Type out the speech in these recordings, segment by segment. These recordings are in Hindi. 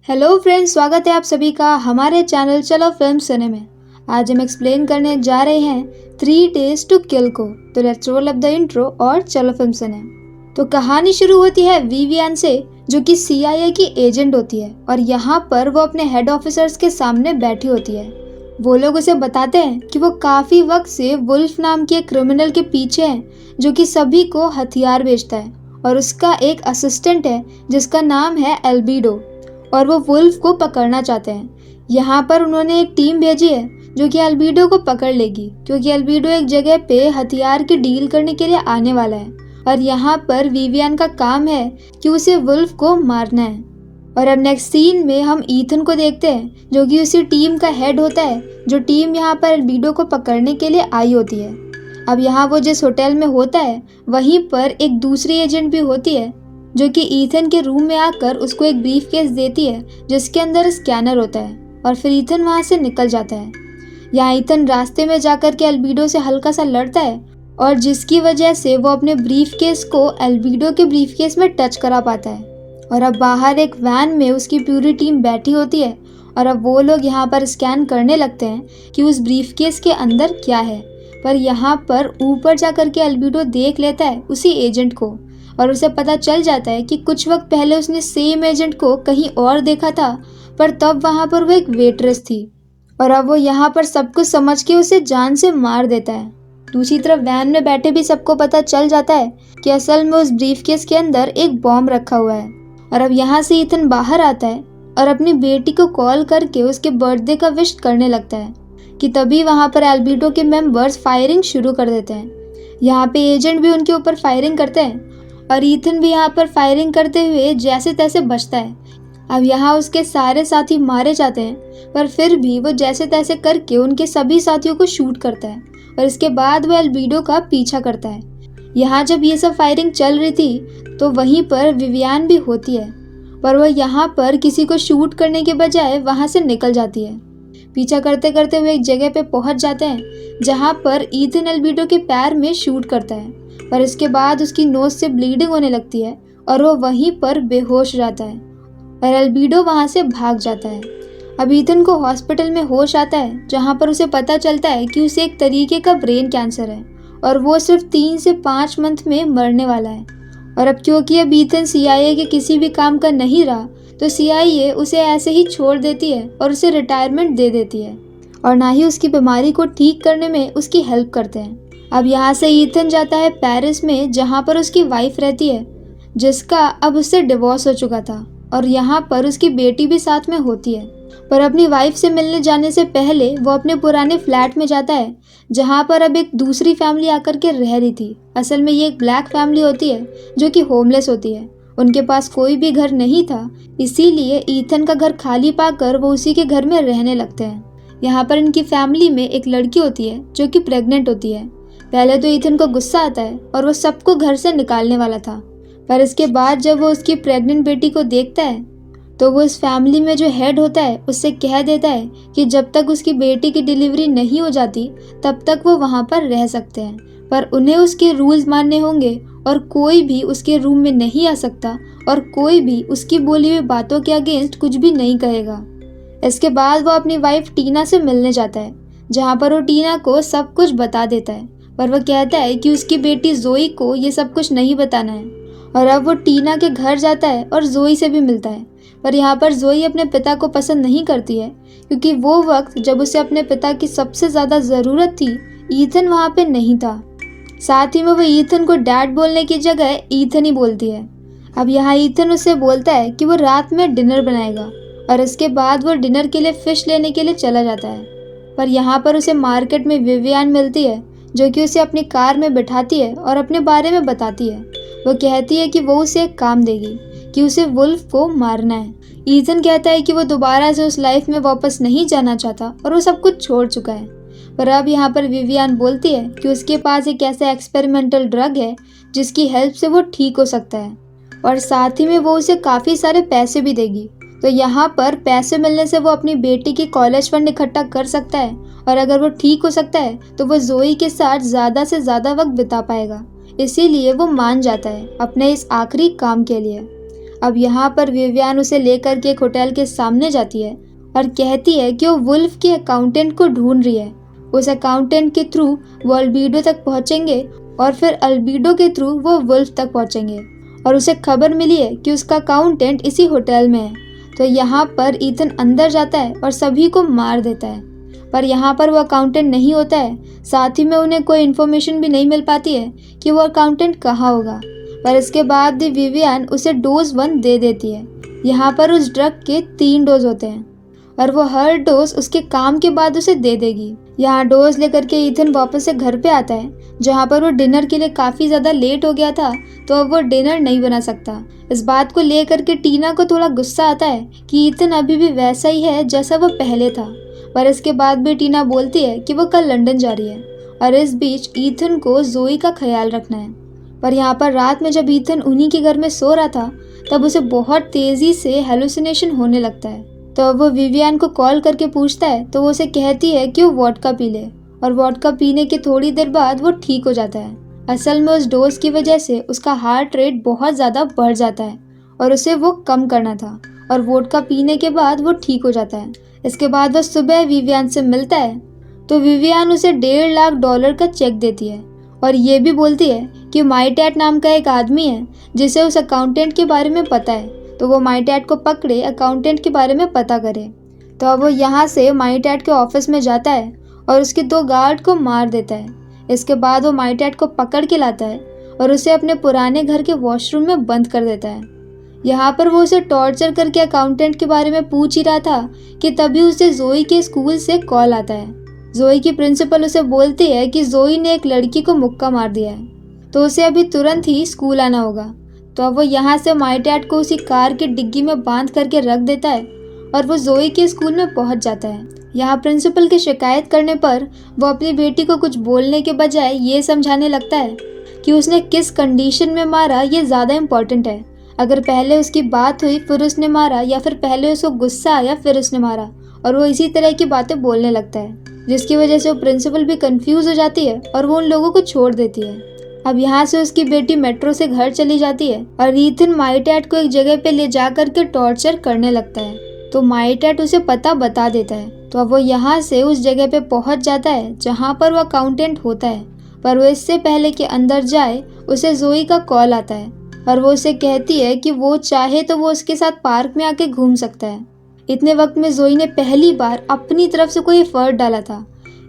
हेलो फ्रेंड्स, स्वागत है आप सभी का हमारे चैनल चलो फिल्म सिने में। आज हम एक्सप्लेन करने जा रहे हैं 3 डेज टू किल को। तो let's roll up the intro और चलो फिल्म सिने। तो कहानी शुरू होती है विवियन से, जो कि CIA की एजेंट होती है और यहाँ पर वो अपने हेड ऑफिसर्स के सामने बैठी होती है। वो लोग उसे बताते हैं कि वो काफ़ी वक्त से वुल्फ नाम के एक क्रिमिनल के पीछे हैं, जो कि सभी को हथियार बेचता है, और उसका एक असिस्टेंट है जिसका नाम है एल्बिडो, और वो वुल्फ को पकड़ना चाहते हैं। यहाँ पर उन्होंने एक टीम भेजी है जो कि एल्बिडो को पकड़ लेगी, क्योंकि एल्बिडो एक जगह पे हथियार की डील करने के लिए आने वाला है। और यहाँ पर विवियन का काम है कि उसे वुल्फ को मारना है। और अब नेक्स्ट सीन में हम ईथन को देखते हैं, जो कि उसी टीम का हेड होता है, जो टीम यहाँ पर एल्बिडो को पकड़ने के लिए आई होती है। अब यहाँ वो जिस होटल में होता है वहीं पर एक दूसरी एजेंट भी होती है, जो कि ईथन के रूम में आकर उसको एक ब्रीफ केस देती है जिसके अंदर स्कैनर होता है, और फिर ईथन वहाँ से निकल जाता है। यहाँ ईथन रास्ते में जाकर के एल्बिडो से हल्का सा लड़ता है, और जिसकी वजह से वो अपने ब्रीफ केस को एल्बिडो के ब्रीफ केस में टच करा पाता है। और अब बाहर एक वैन में उसकी पूरी टीम बैठी होती है, और अब वो लोग यहाँ पर स्कैन करने लगते हैं कि उस ब्रीफ केस के अंदर क्या है। पर यहाँ पर ऊपर जाकर के एल्बिडो देख लेता है उसी एजेंट को, और उसे पता चल जाता है कि कुछ वक्त पहले उसने सेम एजेंट को कहीं और देखा था, पर तब वहाँ पर वो एक वेट्रेस थी। और अब वो यहाँ पर सब कुछ समझ के उसे जान से मार देता है। दूसरी तरफ वैन में बैठे भी सबको पता चल जाता है कि असल में उस ब्रीफकेस के अंदर एक बॉम्ब रखा हुआ है। और अब यहाँ से ईथन बाहर आता है और अपनी बेटी को कॉल करके उसके बर्थडे का विश करने लगता है कि तभी वहाँ पर एल्बिडो के मेंबर्स फायरिंग शुरू कर देते हैं। यहाँ पे एजेंट भी उनके ऊपर फायरिंग करते हैं, और ईथन भी यहाँ पर फायरिंग करते हुए जैसे तैसे बचता है। अब यहाँ उसके सारे साथी मारे जाते हैं, पर फिर भी वो जैसे तैसे करके उनके सभी साथियों को शूट करता है, और इसके बाद वो एल्बिडो का पीछा करता है। यहाँ जब ये सब फायरिंग चल रही थी तो वहीं पर विवियन भी होती है, पर वह यहाँ पर किसी को शूट करने के बजाय वहाँ से निकल जाती है। पीछा करते करते हुए एक जगह पे पहुँच जाते हैं जहाँ पर ईथन एल्बिडो के पैर में शूट करता है, पर इसके बाद उसकी नोज से ब्लीडिंग होने लगती है और वो वहीं पर बेहोश हो जाता है, और एल्बिडो वहाँ से भाग जाता है। अब ईथन को हॉस्पिटल में होश आता है, जहाँ पर उसे पता चलता है कि उसे एक तरीके का ब्रेन कैंसर है, और वो सिर्फ 3 से 5 मंथ में मरने वाला है। और अब क्योंकि अब ईथन CIA के किसी भी काम का नहीं रहा, तो CIA उसे ऐसे ही छोड़ देती है और उसे रिटायरमेंट दे देती है, और ना ही उसकी बीमारी को ठीक करने में उसकी हेल्प करते हैं। अब यहाँ से ईथन जाता है पेरिस में, जहाँ पर उसकी वाइफ रहती है, जिसका अब उससे डिवोर्स हो चुका था, और यहाँ पर उसकी बेटी भी साथ में होती है। पर अपनी वाइफ से मिलने जाने से पहले वो अपने पुराने फ्लैट में जाता है, जहाँ पर अब एक दूसरी फैमिली आकर के रह रही थी। असल में ये एक ब्लैक फैमिली होती है जो कि होमलेस होती है। उनके पास कोई भी घर नहीं था, इसीलिए ईथन का घर खाली पाकर वो उसी के घर में रहने लगते हैं। यहाँ पर इनकी फैमिली में एक लड़की होती है जो कि प्रेग्नेंट होती है। पहले तो ईथन को गुस्सा आता है और वो सबको घर से निकालने वाला था, पर इसके बाद जब वो उसकी प्रेग्नेंट बेटी को देखता है तो वो इस फैमिली में जो हेड होता है उससे कह देता है कि जब तक उसकी बेटी की डिलीवरी नहीं हो जाती तब तक वो वहाँ पर रह सकते हैं, पर उन्हें उसके रूल्स मानने होंगे, और कोई भी उसके रूम में नहीं आ सकता, और कोई भी उसकी बोली हुई बातों के अगेंस्ट कुछ भी नहीं कहेगा। इसके बाद वो अपनी वाइफ टीना से मिलने जाता है, जहाँ पर वो टीना को सब कुछ बता देता है, पर वह कहता है कि उसकी बेटी जोई को ये सब कुछ नहीं बताना है। और अब वो टीना के घर जाता है और जोई से भी मिलता है, पर यहाँ पर जोई अपने पिता को पसंद नहीं करती है, क्योंकि वो वक्त जब उसे अपने पिता की सबसे ज़्यादा ज़रूरत थी ईथन वहाँ पे नहीं था। साथ ही में वो ईथन को डैड बोलने की जगह ईथन ही बोलती है। अब यहाँ ईथन उससे बोलता है कि वो रात में डिनर बनाएगा, और इसके बाद वो डिनर के लिए फ़िश लेने के लिए चला जाता है। पर यहाँ पर उसे मार्केट में विवियन मिलती है, जो कि उसे अपनी कार में बिठाती है और अपने बारे में बताती है। वो कहती है कि वो उसे एक काम देगी कि उसे वुल्फ को मारना है। ईथन कहता है कि वो दोबारा से उस लाइफ में वापस नहीं जाना चाहता और वो सब कुछ छोड़ चुका है। पर अब यहाँ पर विवियन बोलती है कि उसके पास एक ऐसा एक्सपेरिमेंटल ड्रग है जिसकी हेल्प से वो ठीक हो सकता है, और साथ ही में वो उसे काफ़ी सारे पैसे भी देगी। तो यहाँ पर पैसे मिलने से वो अपनी बेटी की कॉलेज फंड इकट्ठा कर सकता है, और अगर वो ठीक हो सकता है तो वो जोई के साथ ज़्यादा से ज़्यादा वक्त बिता पाएगा। इसीलिए वो मान जाता है अपने इस आखिरी काम के लिए। अब यहाँ पर विवियन उसे लेकर के एक होटल के सामने जाती है और कहती है कि वो वुल्फ के अकाउंटेंट को ढूंढ रही है। उस अकाउंटेंट के थ्रू वो अल्बीडो तक पहुंचेंगे और फिर अल्बीडो के थ्रू वो वुल्फ तक पहुंचेंगे और उसे खबर मिली है कि उसका अकाउंटेंट इसी होटल में है। तो यहाँ पर ईथन अंदर जाता है और सभी को मार देता है, पर यहाँ पर वो अकाउंटेंट नहीं होता है। साथ ही में उन्हें कोई इन्फॉर्मेशन भी नहीं मिल पाती है कि वो अकाउंटेंट कहाँ होगा। पर इसके बाद भी विवियन उसे डोज 1 दे देती है। यहाँ पर उस ड्रग के 3 डोज होते हैं और वो हर डोज उसके काम के बाद उसे दे देगी। यहाँ डोज लेकर के ईथन वापस से घर पे आता है, जहाँ पर वो डिनर के लिए काफ़ी ज़्यादा लेट हो गया था, तो अब वो डिनर नहीं बना सकता। इस बात को लेकर के टीना को थोड़ा गुस्सा आता है कि ईथन अभी भी वैसा ही है जैसा वो पहले था। पर इसके बाद भी टीना बोलती है कि वो कल लंदन जा रही है और इस बीच ईथन को जोई का ख्याल रखना है। पर यहाँ पर रात में जब ईथन उन्हीं के घर में सो रहा था, तब उसे बहुत तेज़ी से हेलुसिनेशन होने लगता है। तो अब वो विवियन को कॉल करके पूछता है, तो वो उसे कहती है कि वो वोडका पी ले और वोडका पीने के थोड़ी देर बाद वो ठीक हो जाता है। असल में उस डोज की वजह से उसका हार्ट रेट बहुत ज़्यादा बढ़ जाता है और उसे वो कम करना था और वोडका पीने के बाद वो ठीक हो जाता है। इसके बाद वो सुबह विवियन से मिलता है, तो विवियन उसे $1.5 लाख का चेक देती है और ये भी बोलती है कि माइटैट नाम का एक आदमी है जिसे उस अकाउंटेंट के बारे में पता है, तो वो माइटैट को पकड़े अकाउंटेंट के बारे में पता करे। तो अब वो यहाँ से माइटैट के ऑफिस में जाता है और उसके 2 गार्ड को मार देता है। इसके बाद वो माइटैट को पकड़ के लाता है और उसे अपने पुराने घर के वॉशरूम में बंद कर देता है। यहाँ पर वो उसे टॉर्चर करके अकाउंटेंट के बारे में पूछ ही रहा था कि तभी उसे जोई के स्कूल से कॉल आता है। जोई की प्रिंसिपल उसे बोलती है कि जोई ने एक लड़की को मुक्का मार दिया है, तो उसे अभी तुरंत ही स्कूल आना होगा। तो अब वो यहाँ से माइटैट को उसी कार की डिग्गी में बांध करके रख देता है और वो जोई के स्कूल में पहुँच जाता है। यहाँ प्रिंसिपल की शिकायत करने पर वो अपनी बेटी को कुछ बोलने के बजाय ये समझाने लगता है कि उसने किस कंडीशन में मारा ये ज़्यादा इम्पोर्टेंट है। अगर पहले उसकी बात हुई फिर उसने मारा, या फिर पहले उसको गुस्सा आया फिर उसने मारा, और वो इसी तरह की बातें बोलने लगता है, जिसकी वजह से वो प्रिंसिपल भी कंफ्यूज हो जाती है और वो उन लोगों को छोड़ देती है। अब यहाँ से उसकी बेटी मेट्रो से घर चली जाती है और ईथन माइटैट को एक जगह पे ले जा करके टॉर्चर करने लगता है, तो माइटैट उसे पता बता देता है। तो अब वो यहाँ से उस जगह पे पहुँच जाता है जहाँ पर वो अकाउंटेंट होता है, पर वो इससे पहले कि अंदर जाए उसे जोई का कॉल आता है और वो उसे कहती है कि वो चाहे तो वो उसके साथ पार्क में आके घूम सकता है। इतने वक्त में जोई ने पहली बार अपनी तरफ से कोई एफर्ट डाला था,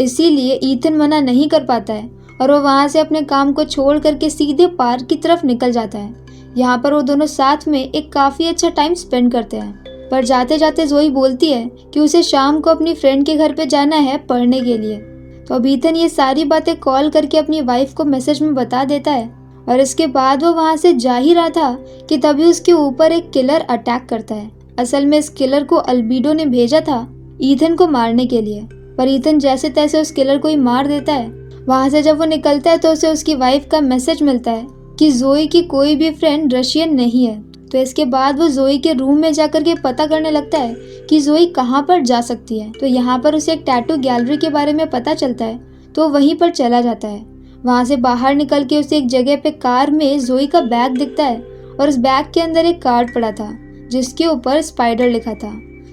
इसीलिए ईथन मना नहीं कर पाता है और वो वहाँ से अपने काम को छोड़ करके सीधे पार्क की तरफ निकल जाता है। यहाँ पर वो दोनों साथ में एक काफ़ी अच्छा टाइम स्पेंड करते हैं, पर जाते जाते जोई बोलती है कि उसे शाम को अपनी फ्रेंड के घर पे जाना है पढ़ने के लिए। तो अब ईथन ये सारी बातें कॉल करके अपनी वाइफ को मैसेज में बता देता है और इसके बाद वो वहाँ से जा ही रहा था कि तभी उसके ऊपर एक किलर अटैक करता है। असल में इस किलर को अल्बीडो ने भेजा था ईथन को मारने के लिए, पर ईथन जैसे तैसे उस किलर को ही मार देता है। वहाँ से जब वो निकलता है तो उसे उसकी वाइफ का मैसेज मिलता है कि जोई की कोई भी फ्रेंड रशियन नहीं है। तो इसके बाद वो जोई के रूम में जाकर के पता करने लगता है कि जोई कहाँ पर जा सकती है। तो यहाँ पर उसे एक टैटू गैलरी के बारे में पता चलता है, तो वहीं पर चला जाता है। वहाँ से बाहर निकल के उसे एक जगह पे कार में जोई का बैग दिखता है और उस बैग के अंदर एक कार्ड पड़ा था जिसके ऊपर स्पाइडर लिखा था।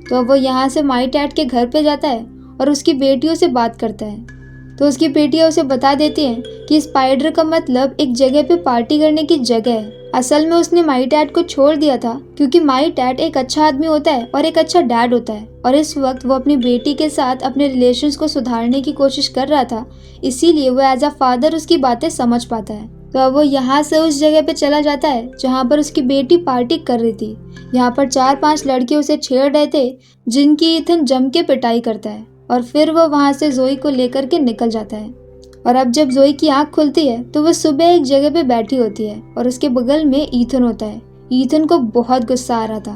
तो अब वो यहाँ से माइटैट के घर पे जाता है और उसकी बेटियों से बात करता है। तो उसकी बेटियां उसे बता देती हैं कि स्पाइडर का मतलब एक जगह पे पार्टी करने की जगह है। असल में उसने माइटैट को छोड़ दिया था क्योंकि माइटैट एक अच्छा आदमी होता है और एक अच्छा डैड होता है, और इस वक्त वो अपनी बेटी के साथ अपने रिलेशंस को सुधारने की कोशिश कर रहा था, इसीलिए वो एज अ फादर उसकी बातें समझ पाता है। तो अब वो यहाँ से उस जगह पे चला जाता है जहाँ पर उसकी बेटी पार्टी कर रही थी। यहाँ पर 4-5 लड़के उसे छेड़ रहे थे जिनकी ईथन जम के पिटाई करता है और फिर वो वहाँ से जोई को लेकर के निकल जाता है। और अब जब जोई की आंख खुलती है तो वो सुबह एक जगह पे बैठी होती है और उसके बगल में ईथन होता है। ईथन को बहुत गुस्सा आ रहा था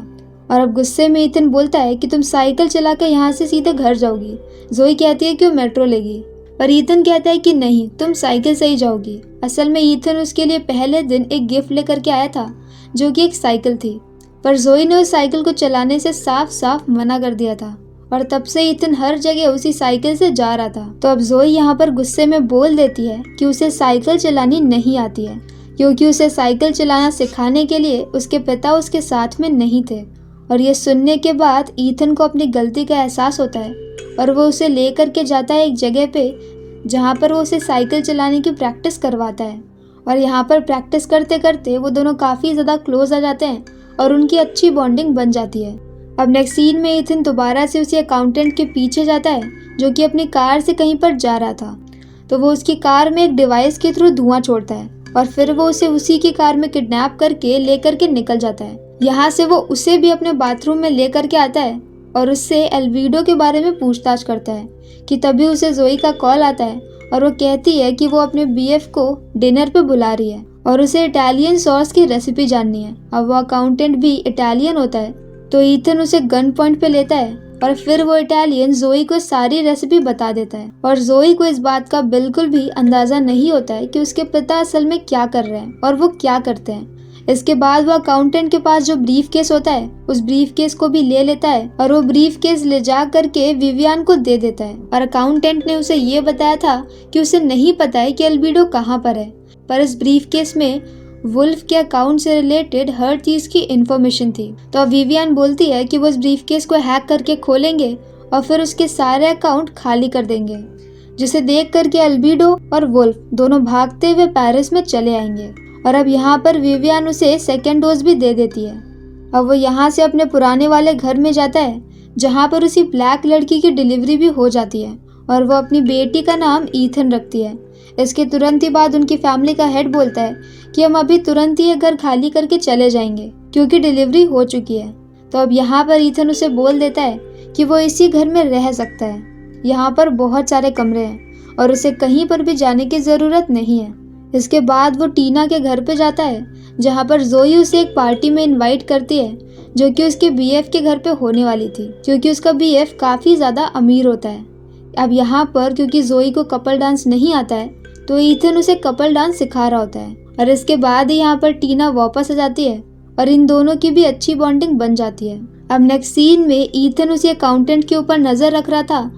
और अब गुस्से में ईथन बोलता है कि तुम साइकिल चला कर यहाँ से सीधे घर जाओगी। जोई कहती है कि वो मेट्रो लेगी, पर ईथन कहता है कि नहीं, तुम साइकिल से ही जाओगी। असल में ईथन उसके लिए पहले दिन एक गिफ्ट लेकर के आया था जो कि एक साइकिल थी, पर जोई ने उस साइकिल को चलाने से साफ साफ मना कर दिया था और तब से ईथन हर जगह उसी साइकिल से जा रहा था। तो अब जोई यहाँ पर गुस्से में बोल देती है कि उसे साइकिल चलानी नहीं आती है, क्योंकि उसे साइकिल चलाना सिखाने के लिए उसके पिता उसके साथ में नहीं थे। और ये सुनने के बाद ईथन को अपनी गलती का एहसास होता है और वो उसे लेकर के जाता है एक जगह पे जहाँ पर वो उसे साइकिल चलाने की प्रैक्टिस करवाता है। और यहाँ पर प्रैक्टिस करते करते वो दोनों काफ़ी ज़्यादा क्लोज आ जाते हैं और उनकी अच्छी बॉन्डिंग बन जाती है। अब नेक्स्ट सीन में ईथन दोबारा से उसी अकाउंटेंट के पीछे जाता है जो कि अपनी कार से कहीं पर जा रहा था। तो वो उसकी कार में एक डिवाइस के थ्रू धुआं छोड़ता है और फिर वो उसे उसी की कार में किडनैप करके लेकर के निकल जाता है। यहाँ से वो उसे भी अपने बाथरूम में लेकर के आता है और उससे एल्विडो के बारे में पूछताछ करता है कि तभी उसे जोई का कॉल आता है और वो कहती है कि वो अपने बीएफ को डिनर पे बुला रही है और उसे इटालियन सॉस की रेसिपी जाननी है। अब वो अकाउंटेंट भी इटालियन होता है तो ईथन उसे गन पॉइंट पे लेता है और फिर वो इटालियन जोई को सारी रेसिपी बता देता है। और जोई को इस बात का बिल्कुल भी अंदाजा नहीं होता है कि उसके पिता असल में क्या कर रहे हैं और वो क्या करते हैं। इसके बाद वो अकाउंटेंट के पास जो ब्रीफ केस होता है उस ब्रीफ केस को भी ले लेता है और वो ब्रीफ केस ले जा करके विवियन को दे देता है। और अकाउंटेंट ने उसे ये बताया था कि उसे नहीं पता है कि एल्बिडो कहाँ पर है, पर इस ब्रीफ केस में वुल्फ के अकाउंट से रिलेटेड हर चीज की इंफॉर्मेशन थी। तो अब विवियन बोलती है कि वो इस ब्रीफ केस को हैक करके खोलेंगे और फिर उसके सारे अकाउंट खाली कर देंगे, जिसे देख करके एल्बिडो और वुल्फ दोनों भागते हुए पेरिस में चले आएंगे। और अब यहाँ पर विवियन उसे सेकेंड डोज भी दे देती है। अब वो यहाँ से अपने पुराने वाले घर में जाता है जहाँ पर उसी ब्लैक लड़की की डिलीवरी भी हो जाती है और वो अपनी बेटी का नाम ईथन रखती है। इसके तुरंत ही बाद उनकी फैमिली का हेड बोलता है कि हम अभी तुरंत ही ये घर खाली करके चले जाएंगे क्योंकि डिलीवरी हो चुकी है। तो अब यहाँ पर ईथन उसे बोल देता है कि वो इसी घर में रह सकता है, यहाँ पर बहुत सारे कमरे हैं और उसे कहीं पर भी जाने की ज़रूरत नहीं है। इसके बाद वो टीना के घर पे जाता है जहाँ पर जोई उसे एक पार्टी में इनवाइट करती है जो कि उसके बीएफ के घर पे होने वाली थी, क्योंकि उसका बीएफ काफ़ी ज़्यादा अमीर होता है। अब यहाँ पर क्योंकि जोई को कपल डांस नहीं आता है तो ईथन उसे कपल डांस सिखा रहा होता है। और इसके बाद ही यहाँ पर टीना वापस आ जाती है और इन दोनों की भी अच्छी बॉन्डिंग बन जाती है। अब नेक्स्ट सीन में ईथन उसी अकाउंटेंट के ऊपर नजर रख रहा था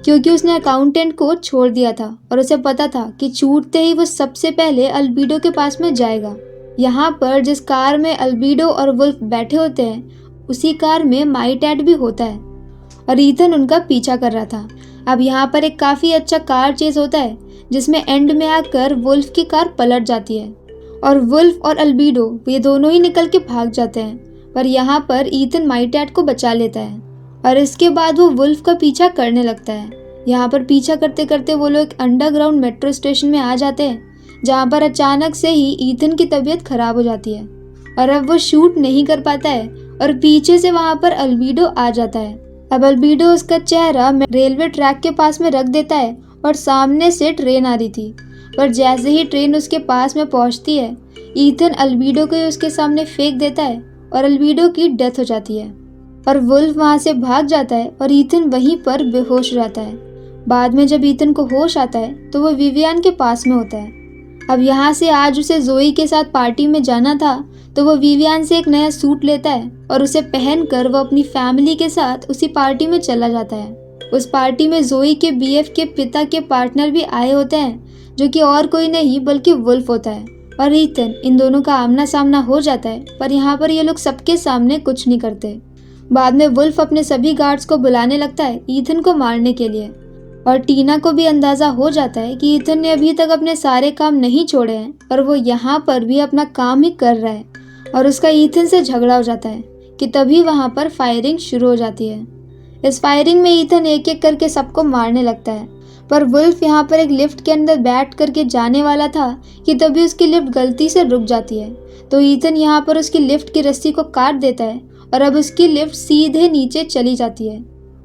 क्योंकि उसने अकाउंटेंट को छोड़ दिया था और उसे पता था कि छूटते ही वो सबसे पहले अल्बिडो के पास में जाएगा। यहाँ पर जिस कार में अल्बिडो और वुल्फ बैठे होते हैं उसी कार में माइटैड भी होता है और ईथन उनका पीछा कर रहा था। अब यहाँ पर एक काफ़ी अच्छा कार चेज होता है जिसमें एंड में आकर वुल्फ की कार पलट जाती है और वुल्फ और अल्बिडो ये दोनों ही निकल के भाग जाते हैं, पर यहाँ पर ईथन माइटैड को बचा लेता है और इसके बाद वो वुल्फ का पीछा करने लगता है। यहाँ पर पीछा करते करते वो लोग अंडरग्राउंड मेट्रो स्टेशन में आ जाते हैं जहाँ पर अचानक से ही ईथन की तबीयत खराब हो जाती है और अब वो शूट नहीं कर पाता है और पीछे से वहाँ पर अल्बिडो आ जाता है। अब अल्बिडो उसका चेहरा रेलवे ट्रैक के पास में रख देता है और सामने से ट्रेन आ रही थी, पर जैसे ही ट्रेन उसके पास में पहुंचती है ईथन अल्बिडो को उसके सामने फेंक देता है और अल्बिडो की डेथ हो जाती है और वुल्फ वहां से भाग जाता है और ईथन वहीं पर बेहोश रहता है। बाद में जब ईथन को होश आता है तो वो विवियन के पास में होता है। अब यहाँ से आज उसे जोई के साथ पार्टी में जाना था तो वो विवियन से एक नया सूट लेता है और उसे पहनकर वो अपनी फैमिली के साथ उसी पार्टी में चला जाता है। उस पार्टी में जोई के बीएफ के पिता के पार्टनर भी आए होते हैं जो कि और कोई नहीं बल्कि वुल्फ होता है और ईथन। इन दोनों का आमना सामना हो जाता है, पर यहाँ पर ये लोग सबके सामने कुछ नहीं करते। बाद में वुल्फ अपने सभी गार्ड्स को बुलाने लगता है ईथन को मारने के लिए और टीना को भी अंदाजा हो जाता है कि ईथन ने अभी तक अपने सारे काम नहीं छोड़े हैं और वो यहाँ पर भी अपना काम ही कर रहा है और उसका ईथन से झगड़ा हो जाता है कि तभी वहाँ पर फायरिंग शुरू हो जाती है। इस फायरिंग में ईथन एक एक करके सबको मारने लगता है, पर वुल्फ यहाँ पर एक लिफ्ट के अंदर बैठ करके जाने वाला था कि तभी उसकी लिफ्ट गलती से रुक जाती है। तो ईथन यहाँ पर उसकी लिफ्ट की रस्सी को काट देता है और अब उसकी लिफ्ट सीधे नीचे चली जाती है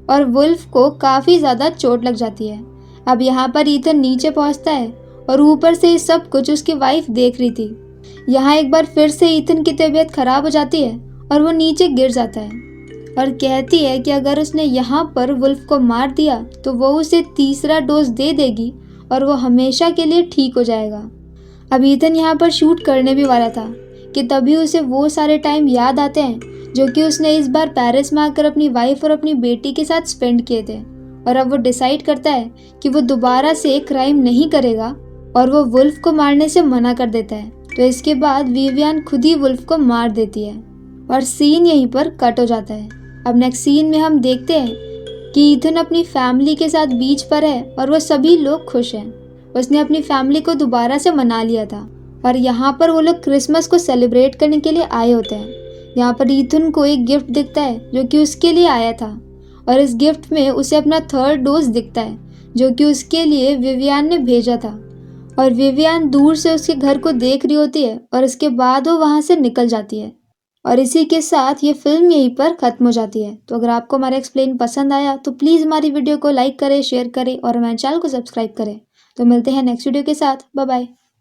और वुल्फ को काफ़ी ज़्यादा चोट लग जाती है। अब यहाँ पर ईथन नीचे पहुँचता है और ऊपर से सब कुछ उसकी वाइफ देख रही थी। यहाँ एक बार फिर से ईथन की तबीयत खराब हो जाती है और वो नीचे गिर जाता है और कहती है कि अगर उसने यहाँ पर वुल्फ को मार दिया तो वो उसे तीसरा डोज दे देगी और वो हमेशा के लिए ठीक हो जाएगा। अब ईथन यहाँ पर शूट करने भी वाला था कि तभी उसे वो सारे टाइम याद आते हैं जो कि उसने इस बार पेरिस में आकर अपनी वाइफ और अपनी बेटी के साथ स्पेंड किए थे। और अब वो डिसाइड करता है कि वो दोबारा से क्राइम नहीं करेगा और वो वुल्फ को मारने से मना कर देता है। तो इसके बाद विवियन खुद ही वुल्फ को मार देती है और सीन यहीं पर कट हो जाता है। अब नेक्स्ट सीन में हम देखते हैं कि ईथन अपनी फैमिली के साथ बीच पर है और वो सभी लोग खुश हैं। उसने अपनी फैमिली को दोबारा से मना लिया था और यहाँ पर वो लोग क्रिसमस को सेलिब्रेट करने के लिए आए होते हैं। यहाँ पर ईथन को एक गिफ्ट दिखता है जो कि उसके लिए आया था और इस गिफ्ट में उसे अपना 3rd डोज दिखता है जो कि उसके लिए विवियन ने भेजा था। और विवियन दूर से उसके घर को देख रही होती है और इसके बाद वो वहाँ से निकल जाती है। और इसी के साथ ये फिल्म यहीं पर ख़त्म हो जाती है। तो अगर आपको हमारा एक्सप्लेन पसंद आया तो प्लीज़ हमारी वीडियो को लाइक करें, शेयर करें और हमारे चैनल को सब्सक्राइब करें। तो मिलते हैं नेक्स्ट वीडियो के साथ। Bye bye.